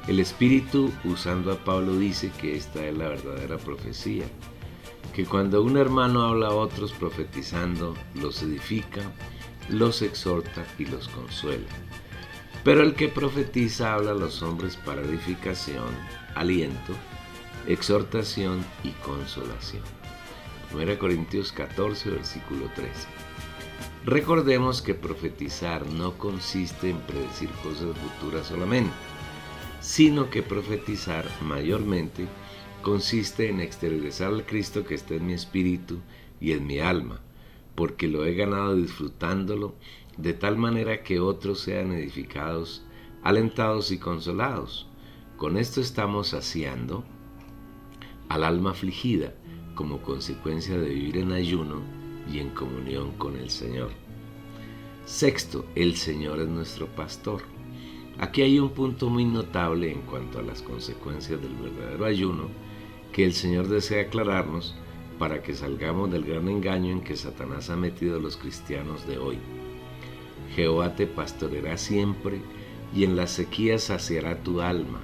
Speaker 1: El Espíritu, usando a Pablo, dice que esta es la verdadera profecía, que cuando un hermano habla a otros profetizando, los edifica, los exhorta y los consuela. Pero el que profetiza habla a los hombres para edificación, aliento, exhortación y consolación. 1 Corintios 14, versículo 13. Recordemos que profetizar no consiste en predecir cosas futuras solamente, sino que profetizar mayormente consiste en exteriorizar al Cristo que está en mi espíritu y en mi alma, porque lo he ganado disfrutándolo, de tal manera que otros sean edificados alentados y consolados. Con esto estamos saciando al alma afligida como consecuencia de vivir en ayuno y en comunión con el Señor. Sexto, el Señor es nuestro pastor. Aquí hay un punto muy notable en cuanto a las consecuencias del verdadero ayuno que el Señor desea aclararnos para que salgamos del gran engaño en que Satanás ha metido a los cristianos de hoy. Jehová te pastoreará siempre y en las sequías saciará tu alma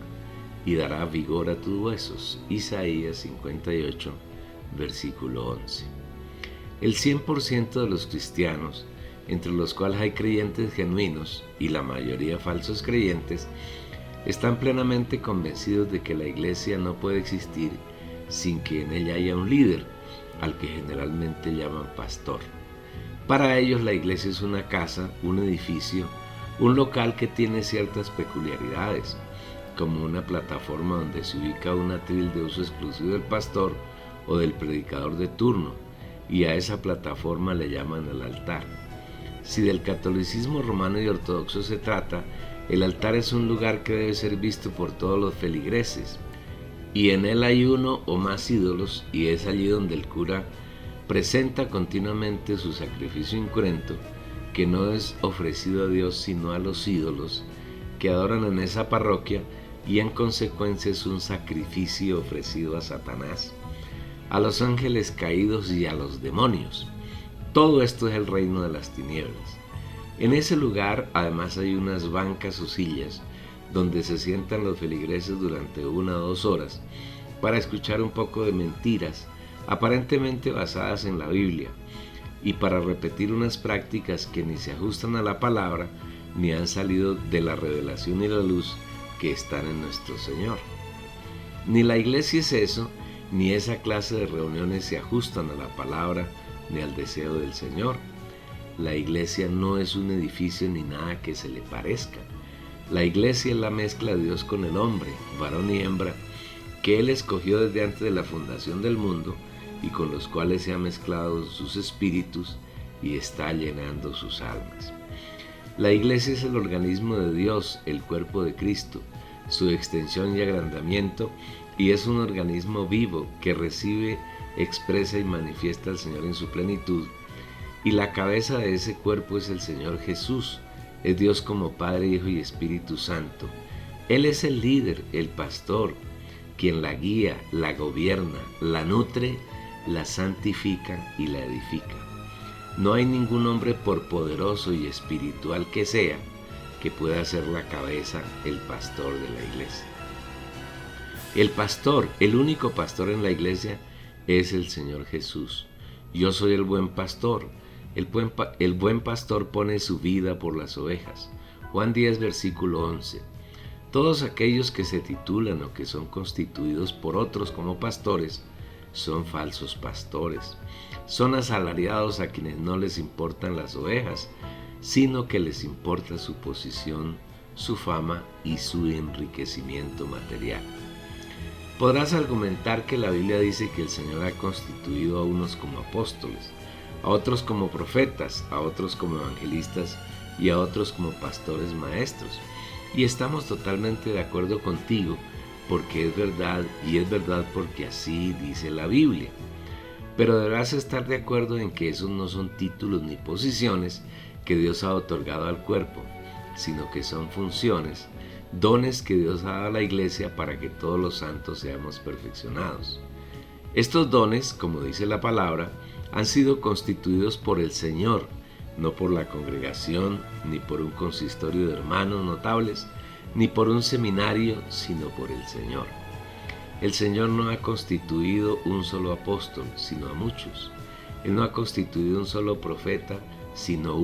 Speaker 1: y dará vigor a tus huesos. Isaías 58, versículo 11. El 100% de los cristianos, entre los cuales hay creyentes genuinos y la mayoría falsos creyentes, están plenamente convencidos de que la iglesia no puede existir sin que en ella haya un líder, al que generalmente llaman pastor. Para ellos la iglesia es una casa, un edificio, un local que tiene ciertas peculiaridades, como una plataforma donde se ubica un atril de uso exclusivo del pastor o del predicador de turno, y a esa plataforma le llaman el altar. Si del catolicismo romano y ortodoxo se trata, el altar es un lugar que debe ser visto por todos los feligreses, y en él hay uno o más ídolos, y es allí donde el cura presenta continuamente su sacrificio incruento, que no es ofrecido a Dios sino a los ídolos que adoran en esa parroquia, y en consecuencia es un sacrificio ofrecido a Satanás, a los ángeles caídos y a los demonios. Todo esto es el reino de las tinieblas. En ese lugar además hay unas bancas o sillas donde se sientan los feligreses durante 1 o 2 horas para escuchar un poco de mentiras aparentemente basadas en la Biblia y para repetir unas prácticas que ni se ajustan a la palabra ni han salido de la revelación y la luz que están en nuestro Señor. Ni la iglesia es eso, ni esa clase de reuniones se ajustan a la palabra ni al deseo del Señor. La iglesia no es un edificio ni nada que se le parezca. La iglesia es la mezcla de Dios con el hombre, varón y hembra, que Él escogió desde antes de la fundación del mundo y con los cuales se han mezclado sus espíritus y está llenando sus almas. La iglesia es el organismo de Dios, el cuerpo de Cristo, su extensión y agrandamiento, y es un organismo vivo que recibe, expresa y manifiesta al Señor en su plenitud, y la cabeza de ese cuerpo es el Señor Jesús, es Dios como Padre, Hijo y Espíritu Santo. Él es el líder, el pastor, quien la guía, la gobierna, la nutre, la santifica y la edifica. No hay ningún hombre por poderoso y espiritual que sea que pueda ser la cabeza, el pastor de la iglesia. El pastor, el único pastor en la iglesia es el Señor Jesús. Yo soy el buen pastor. El buen pastor pone su vida por las ovejas. Juan 10, versículo 11. Todos aquellos que se titulan o que son constituidos por otros como pastores son falsos pastores. Son asalariados a quienes no les importan las ovejas, sino que les importa su posición, su fama y su enriquecimiento material. Podrás argumentar que la Biblia dice que el Señor ha constituido a unos como apóstoles, a otros como profetas, a otros como evangelistas y a otros como pastores maestros. Y estamos totalmente de acuerdo contigo porque es verdad, y es verdad porque así dice la Biblia. Pero deberás estar de acuerdo en que esos no son títulos ni posiciones que Dios ha otorgado al cuerpo, sino que son funciones, dones que Dios ha dado a la iglesia para que todos los santos seamos perfeccionados. Estos dones, como dice la palabra, han sido constituidos por el Señor, no por la congregación, ni por un consistorio de hermanos notables, ni por un seminario, sino por el Señor. El Señor no ha constituido un solo apóstol, sino a muchos. Él no ha constituido un solo profeta, sino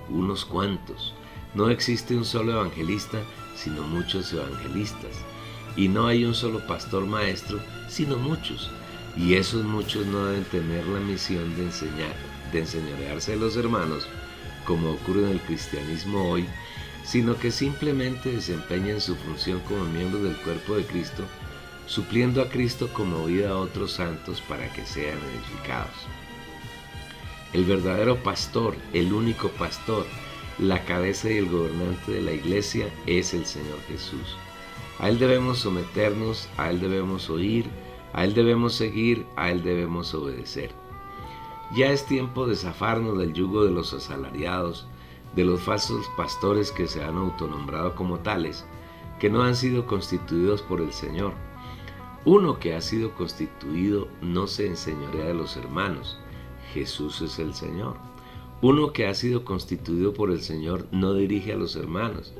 Speaker 1: unos cuantos. No existe un solo evangelista, sino muchos evangelistas. Y no hay un solo pastor maestro, sino muchos. Y esos muchos no deben tener la misión de enseñar, de enseñorearse de los hermanos, como ocurre en el cristianismo hoy, sino que simplemente desempeñan su función como miembros del cuerpo de Cristo, supliendo a Cristo como vida a otros santos para que sean edificados. El verdadero pastor, el único pastor, la cabeza y el gobernante de la iglesia es el Señor Jesús. A Él debemos someternos, a Él debemos oír, a Él debemos seguir, a Él debemos obedecer. Ya es tiempo de zafarnos del yugo de los asalariados, de los falsos pastores que se han autonombrado como tales, que no han sido constituidos por el Señor. Uno que ha sido constituido no se enseñorea de los hermanos, Jesús es el Señor. Uno que ha sido constituido por el Señor no dirige a los hermanos,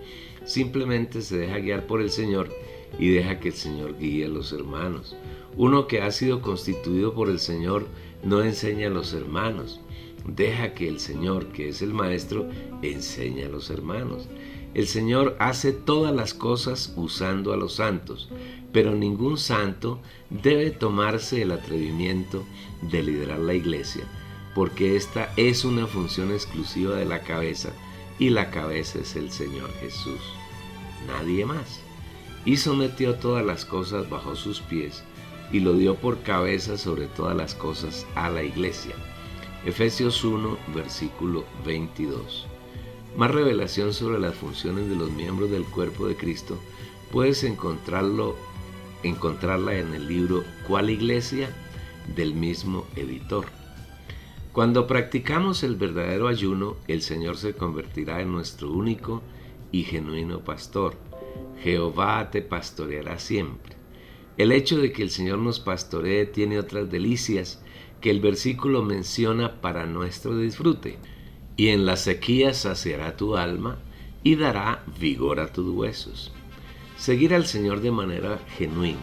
Speaker 1: simplemente se deja guiar por el Señor y deja que el Señor guíe a los hermanos. Uno que ha sido constituido por el Señor no enseña a los hermanos, deja que el Señor, que es el Maestro, enseñe a los hermanos. El Señor hace todas las cosas usando a los santos, pero ningún santo debe tomarse el atrevimiento de liderar la iglesia, porque esta es una función exclusiva de la cabeza, y la cabeza es el Señor Jesús, nadie más. Y sometió todas las cosas bajo sus pies, y lo dio por cabeza sobre todas las cosas a la iglesia. Efesios 1, versículo 22. Más revelación sobre las funciones de los miembros del cuerpo de Cristo puedes encontrarla en el libro ¿Cuál iglesia?, del mismo editor. Cuando practicamos el verdadero ayuno, el Señor se convertirá en nuestro único y genuino pastor. Jehová te pastoreará siempre. El hecho de que el Señor nos pastoree tiene otras delicias que el versículo menciona para nuestro disfrute. Y en la sequía saciará tu alma y dará vigor a tus huesos. Seguir al Señor de manera genuina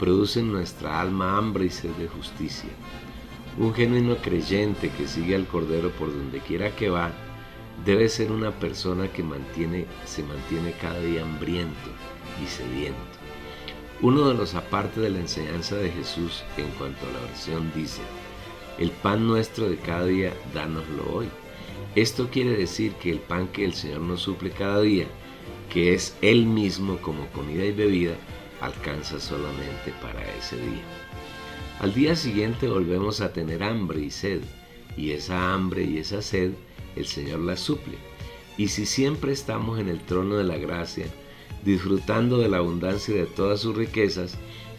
Speaker 1: produce en nuestra alma hambre y sed de justicia. Un genuino creyente que sigue al Cordero por donde quiera que va debe ser una persona que se mantiene cada día hambriento y sediento. Uno de los apartes de la enseñanza de Jesús en cuanto a la oración dice: el pan nuestro de cada día, dánoslo hoy. Esto quiere decir que el pan que el Señor nos suple cada día, que es Él mismo como comida y bebida, alcanza solamente para ese día. Al día siguiente volvemos a tener hambre y sed, y esa hambre y esa sed el Señor la suple. Y si siempre estamos en el trono de la gracia, disfrutando de la abundancia de todas sus riquezas,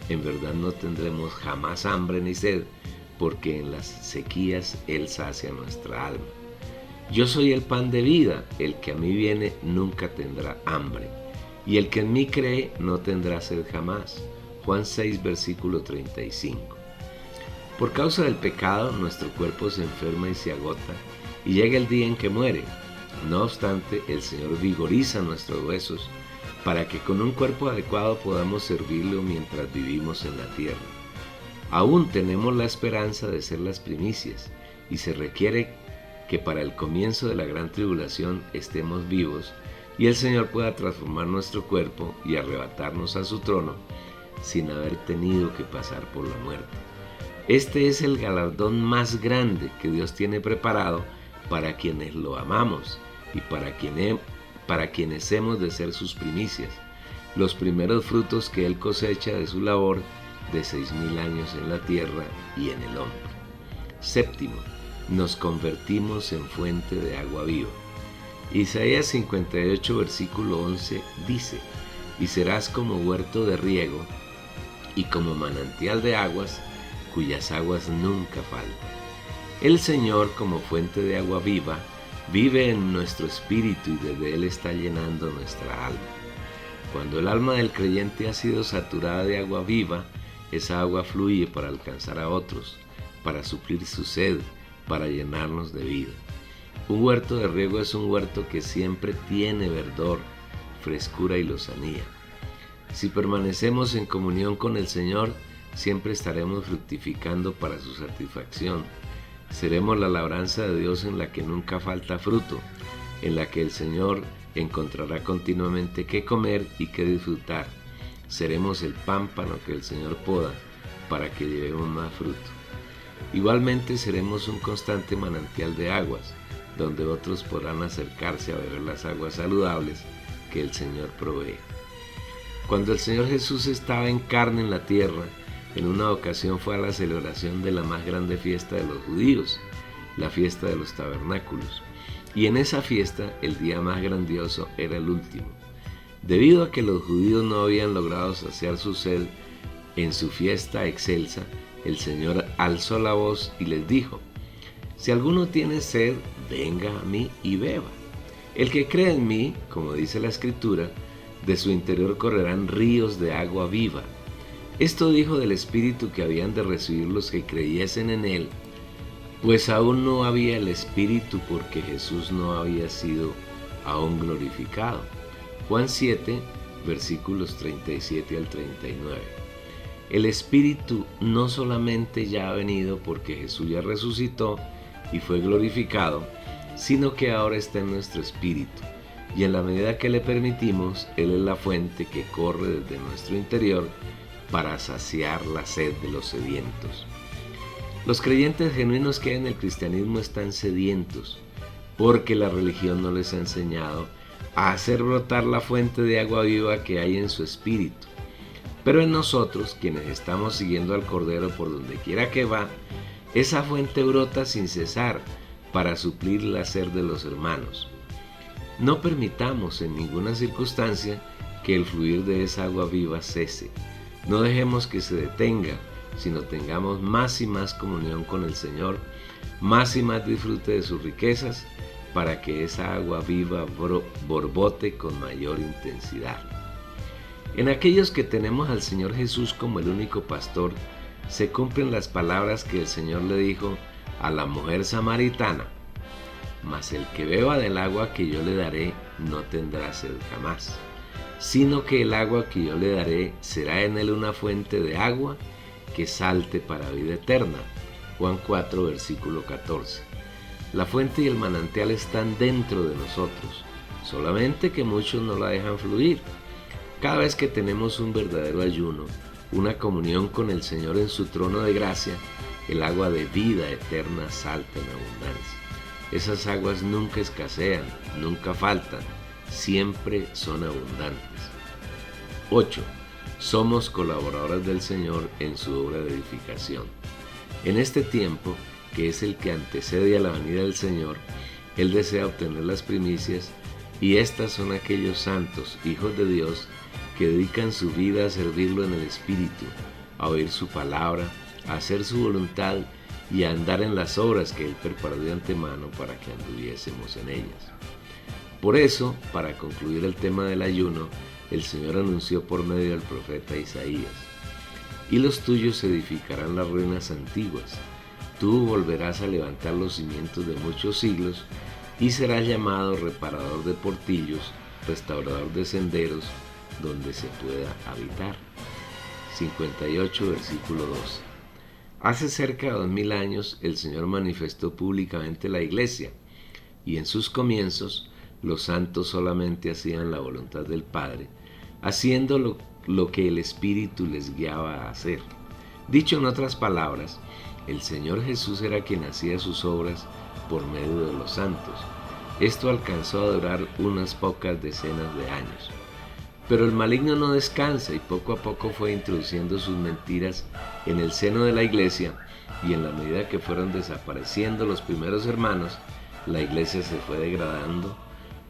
Speaker 1: en verdad no tendremos jamás hambre ni sed, porque en las sequías Él sacia nuestra alma. Yo soy el pan de vida, el que a mí viene nunca tendrá hambre, y el que en mí cree no tendrá sed jamás. Juan 6, versículo 35. Por causa del pecado, nuestro cuerpo se enferma y se agota, y llega el día en que muere. No obstante, el Señor vigoriza nuestros huesos, para que con un cuerpo adecuado podamos servirlo mientras vivimos en la tierra. Aún tenemos la esperanza de ser las primicias, y se requiere que para el comienzo de la gran tribulación estemos vivos y el Señor pueda transformar nuestro cuerpo y arrebatarnos a su trono sin haber tenido que pasar por la muerte. Este es el galardón más grande que Dios tiene preparado para quienes lo amamos y para quienes hemos de ser sus primicias, los primeros frutos que Él cosecha de su labor de 6,000 años en la tierra y en el hombre. Séptimo, nos convertimos en fuente de agua viva. Isaías 58, versículo 11 dice: y serás como huerto de riego y como manantial de aguas, cuyas aguas nunca faltan. El Señor, como fuente de agua viva, vive en nuestro espíritu y desde Él está llenando nuestra alma. Cuando el alma del creyente ha sido saturada de agua viva, esa agua fluye para alcanzar a otros, para suplir su sed, para llenarnos de vida. Un huerto de riego es un huerto que siempre tiene verdor, frescura y lozanía. Si permanecemos en comunión con el Señor, siempre estaremos fructificando para su satisfacción. Seremos la labranza de Dios en la que nunca falta fruto, en la que el Señor encontrará continuamente qué comer y qué disfrutar. Seremos el pámpano que el Señor poda para que llevemos más fruto. Igualmente seremos un constante manantial de aguas, donde otros podrán acercarse a beber las aguas saludables que el Señor provee. Cuando el Señor Jesús estaba en carne en la tierra, en una ocasión fue a la celebración de la más grande fiesta de los judíos, la fiesta de los tabernáculos. Y en esa fiesta el día más grandioso era el último. Debido a que los judíos no habían logrado saciar su sed en su fiesta excelsa, el Señor alzó la voz y les dijo: si alguno tiene sed, venga a mí y beba. El que cree en mí, como dice la Escritura, de su interior correrán ríos de agua viva. Esto dijo del Espíritu que habían de recibir los que creyesen en él, pues aún no había el Espíritu porque Jesús no había sido aún glorificado. Juan 7, versículos 37 al 39. El Espíritu no solamente ya ha venido porque Jesús ya resucitó y fue glorificado, sino que ahora está en nuestro espíritu, y en la medida que le permitimos, Él es la fuente que corre desde nuestro interior para saciar la sed de los sedientos. Los creyentes genuinos que hay en el cristianismo están sedientos, porque la religión no les ha enseñado a hacer brotar la fuente de agua viva que hay en su espíritu. Pero en nosotros, quienes estamos siguiendo al Cordero por donde quiera que va, esa fuente brota sin cesar para suplir la sed de los hermanos. No permitamos en ninguna circunstancia que el fluir de esa agua viva cese. No dejemos que se detenga, sino tengamos más y más comunión con el Señor, más y más disfrute de sus riquezas, para que esa agua viva borbote con mayor intensidad. En aquellos que tenemos al Señor Jesús como el único pastor, se cumplen las palabras que el Señor le dijo a la mujer samaritana: mas el que beba del agua que yo le daré no tendrá sed jamás, sino que el agua que yo le daré será en él una fuente de agua que salte para vida eterna. Juan 4, versículo 14. La fuente y el manantial están dentro de nosotros, solamente que muchos no la dejan fluir. Cada vez que tenemos un verdadero ayuno, una comunión con el Señor en su trono de gracia, el agua de vida eterna salta en abundancia. Esas aguas nunca escasean, nunca faltan, siempre son abundantes. 8. Somos colaboradores del Señor en su obra de edificación. En este tiempo, que es el que antecede a la venida del Señor, Él desea obtener las primicias, y estas son aquellos santos, hijos de Dios, que dedican su vida a servirlo en el Espíritu, a oír su palabra, a hacer su voluntad y a andar en las obras que Él preparó de antemano para que anduviésemos en ellas. Por eso, para concluir el tema del ayuno, el Señor anunció por medio del profeta Isaías: y los tuyos edificarán las ruinas antiguas, tú volverás a levantar los cimientos de muchos siglos, y serás llamado reparador de portillos, restaurador de senderos, donde se pueda habitar. 58, versículo 12. Hace cerca de 2000 años el Señor manifestó públicamente la Iglesia, y en sus comienzos los santos solamente hacían la voluntad del Padre, haciendo lo que el Espíritu les guiaba a hacer. Dicho en otras palabras, el Señor Jesús era quien hacía sus obras por medio de los santos. Esto alcanzó a durar unas pocas decenas de años. Pero el maligno no descansa y poco a poco fue introduciendo sus mentiras en el seno de la iglesia, y en la medida que fueron desapareciendo los primeros hermanos, la iglesia se fue degradando.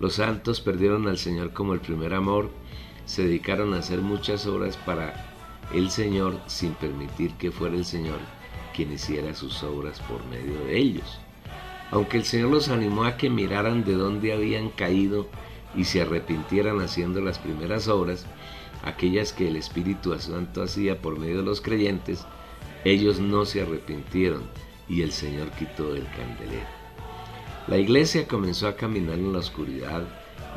Speaker 1: Los santos perdieron al Señor como el primer amor, se dedicaron a hacer muchas obras para el Señor sin permitir que fuera el Señor quien hiciera sus obras por medio de ellos. Aunque el Señor los animó a que miraran de dónde habían caído y se arrepintieran haciendo las primeras obras, aquellas que el Espíritu Santo hacía por medio de los creyentes, ellos no se arrepintieron y el Señor quitó el candelero. La iglesia comenzó a caminar en la oscuridad,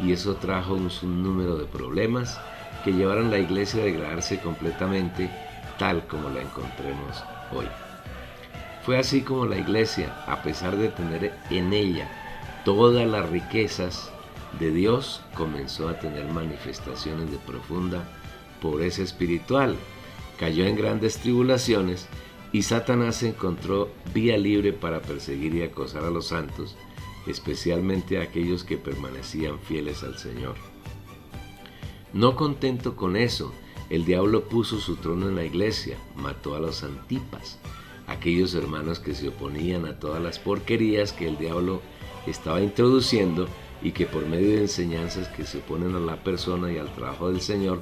Speaker 1: y eso trajo un sinnúmero de problemas que llevaron a la iglesia a degradarse completamente, tal como la encontremos hoy. Fue así como la iglesia, a pesar de tener en ella todas las riquezas de Dios, comenzó a tener manifestaciones de profunda pobreza espiritual, cayó en grandes tribulaciones, y Satanás encontró vía libre para perseguir y acosar a los santos, especialmente a aquellos que permanecían fieles al Señor. No contento con eso, el diablo puso su trono en la iglesia, mató a los antipas, aquellos hermanos que se oponían a todas las porquerías que el diablo estaba introduciendo y que por medio de enseñanzas que se oponen a la persona y al trabajo del Señor,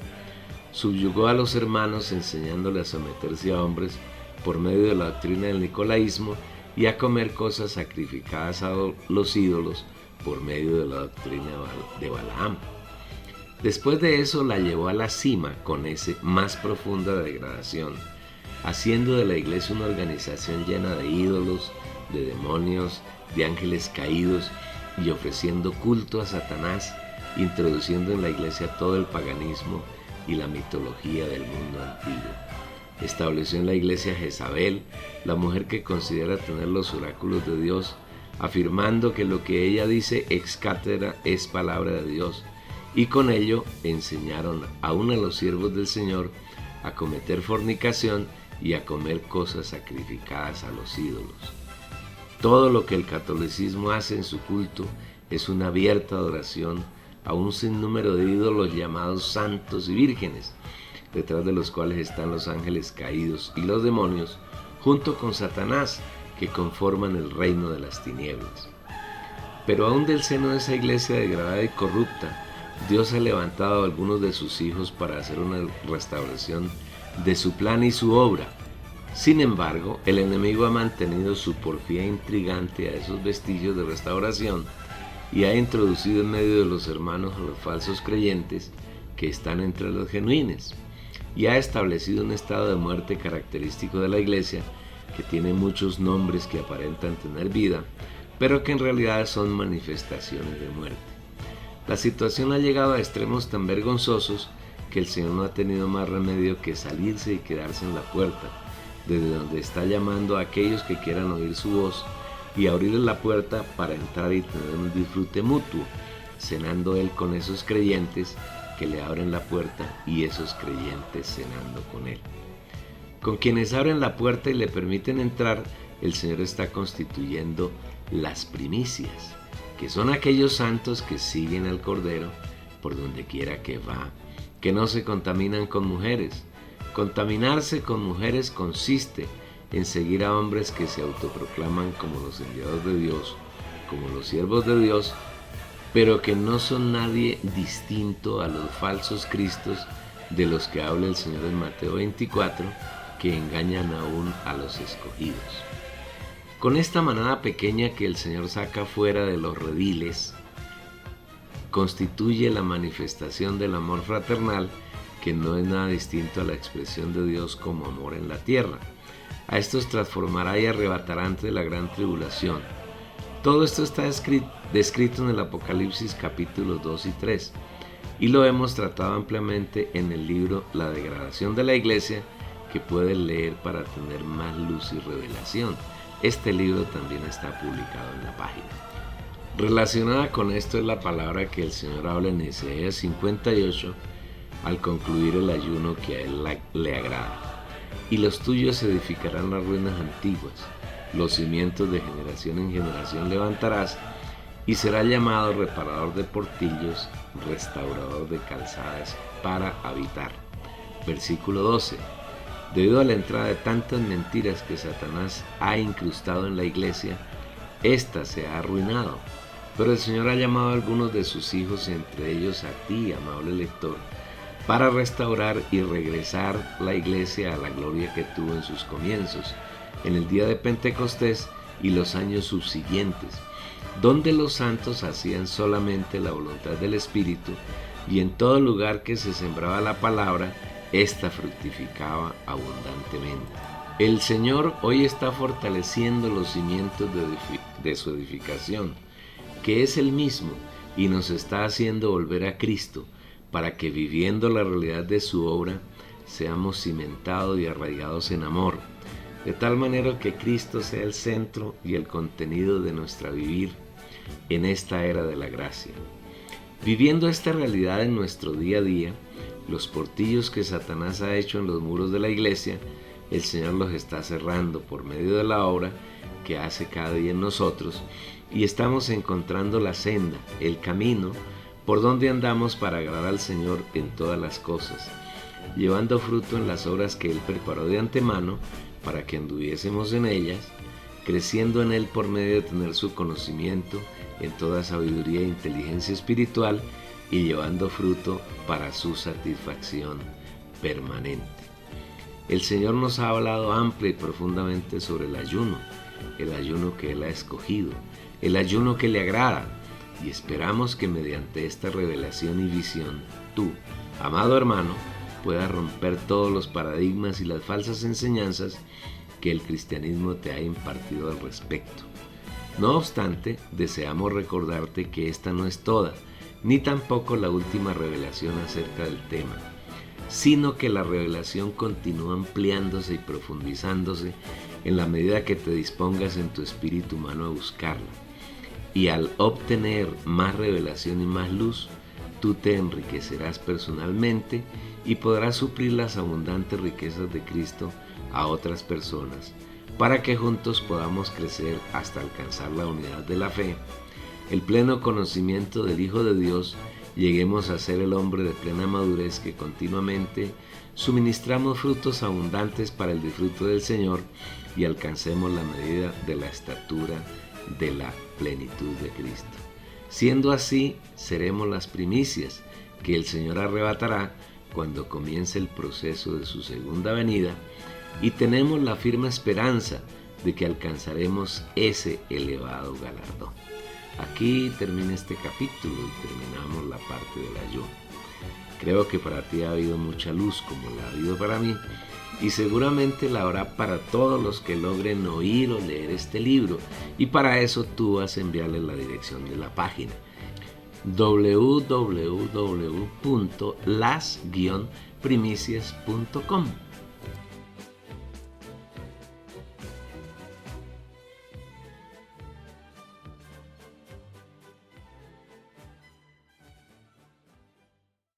Speaker 1: subyugó a los hermanos enseñándoles a someterse a hombres por medio de la doctrina del nicolaísmo y a comer cosas sacrificadas a los ídolos por medio de la doctrina de Balaam. Después de eso la llevó a la cima con esa más profunda degradación, haciendo de la iglesia una organización llena de ídolos, de demonios, de ángeles caídos y ofreciendo culto a Satanás, introduciendo en la iglesia todo el paganismo y la mitología del mundo antiguo. Estableció en la iglesia a Jezabel, la mujer que considera tener los oráculos de Dios, afirmando que lo que ella dice ex cátedra es palabra de Dios, y con ello enseñaron aún a los siervos del Señor a cometer fornicación y a comer cosas sacrificadas a los ídolos. Todo lo que el catolicismo hace en su culto es una abierta adoración a un sinnúmero de ídolos llamados santos y vírgenes, detrás de los cuales están los ángeles caídos y los demonios, junto con Satanás, que conforman el reino de las tinieblas. Pero aún del seno de esa iglesia degradada y corrupta, Dios ha levantado a algunos de sus hijos para hacer una restauración de su plan y su obra. Sin embargo, el enemigo ha mantenido su porfía intrigante a esos vestigios de restauración y ha introducido en medio de los hermanos a los falsos creyentes que están entre los genuines, y ha establecido un estado de muerte característico de la iglesia que tiene muchos nombres que aparentan tener vida, pero que en realidad son manifestaciones de muerte. La situación ha llegado a extremos tan vergonzosos que el Señor no ha tenido más remedio que salirse y quedarse en la puerta, desde donde está llamando a aquellos que quieran oír su voz y abrirles la puerta para entrar y tener un disfrute mutuo, cenando Él con esos creyentes que le abren la puerta y esos creyentes cenando con Él. Con quienes abren la puerta y le permiten entrar, el Señor está constituyendo las primicias, que son aquellos santos que siguen al Cordero por donde quiera que va, que no se contaminan con mujeres. Contaminarse con mujeres consiste en seguir a hombres que se autoproclaman como los enviados de Dios, como los siervos de Dios, pero que no son nadie distinto a los falsos cristos de los que habla el Señor en Mateo 24, que engañan aún a los escogidos. Con esta manada pequeña que el Señor saca fuera de los rediles, constituye la manifestación del amor fraternal, que no es nada distinto a la expresión de Dios como amor en la tierra. A estos transformará y arrebatará ante la gran tribulación. Todo esto está descrito en el Apocalipsis capítulos 2 y 3, y lo hemos tratado ampliamente en el libro La degradación de la iglesia, que puedes leer para tener más luz y revelación. Este libro también está publicado en la página. Relacionada con esto es la palabra que el Señor habla en Isaías 58 al concluir el ayuno que a Él le agrada. Y los tuyos edificarán las ruinas antiguas, los cimientos de generación en generación levantarás, y será llamado reparador de portillos, restaurador de calzadas para habitar. Versículo 12. Debido a la entrada de tantas mentiras que Satanás ha incrustado en la iglesia, ésta se ha arruinado. Pero el Señor ha llamado a algunos de sus hijos, entre ellos a ti, amable lector, para restaurar y regresar la iglesia a la gloria que tuvo en sus comienzos, en el día de Pentecostés y los años subsiguientes, donde los santos hacían solamente la voluntad del Espíritu, y en todo lugar que se sembraba la palabra, ésta fructificaba abundantemente. El Señor hoy está fortaleciendo los cimientos de su edificación, que es el mismo, y nos está haciendo volver a Cristo, para que viviendo la realidad de su obra, seamos cimentados y arraigados en amor, de tal manera que Cristo sea el centro y el contenido de nuestra vivir en esta era de la gracia. Viviendo esta realidad en nuestro día a día, los portillos que Satanás ha hecho en los muros de la iglesia, el Señor los está cerrando por medio de la obra que hace cada día en nosotros, y estamos encontrando la senda, el camino, por donde andamos para agradar al Señor en todas las cosas, llevando fruto en las obras que Él preparó de antemano para que anduviésemos en ellas, creciendo en Él por medio de tener su conocimiento en toda sabiduría e inteligencia espiritual y llevando fruto para su satisfacción permanente. El Señor nos ha hablado amplia y profundamente sobre el ayuno que Él ha escogido, el ayuno que le agrada, y esperamos que mediante esta revelación y visión tú, amado hermano, puedas romper todos los paradigmas y las falsas enseñanzas que el cristianismo te ha impartido al respecto. No obstante, deseamos recordarte que esta no es toda, ni tampoco la última revelación acerca del tema, sino que la revelación continúa ampliándose y profundizándose en la medida que te dispongas en tu espíritu humano a buscarla. Y al obtener más revelación y más luz, tú te enriquecerás personalmente y podrás suplir las abundantes riquezas de Cristo a otras personas, para que juntos podamos crecer hasta alcanzar la unidad de la fe, el pleno conocimiento del Hijo de Dios, lleguemos a ser el hombre de plena madurez que continuamente suministramos frutos abundantes para el disfrute del Señor y alcancemos la medida de la estatura de la plenitud de Cristo. Siendo así, seremos las primicias que el Señor arrebatará cuando comience el proceso de su segunda venida, y tenemos la firme esperanza de que alcanzaremos ese elevado galardón. Aquí termina este capítulo y terminamos la parte del ayuno. Creo que para ti ha habido mucha luz como la ha habido para mí, y seguramente la habrá para todos los que logren oír o leer este libro, y para eso tú vas a enviarles la dirección de la página www.las-primicias.com.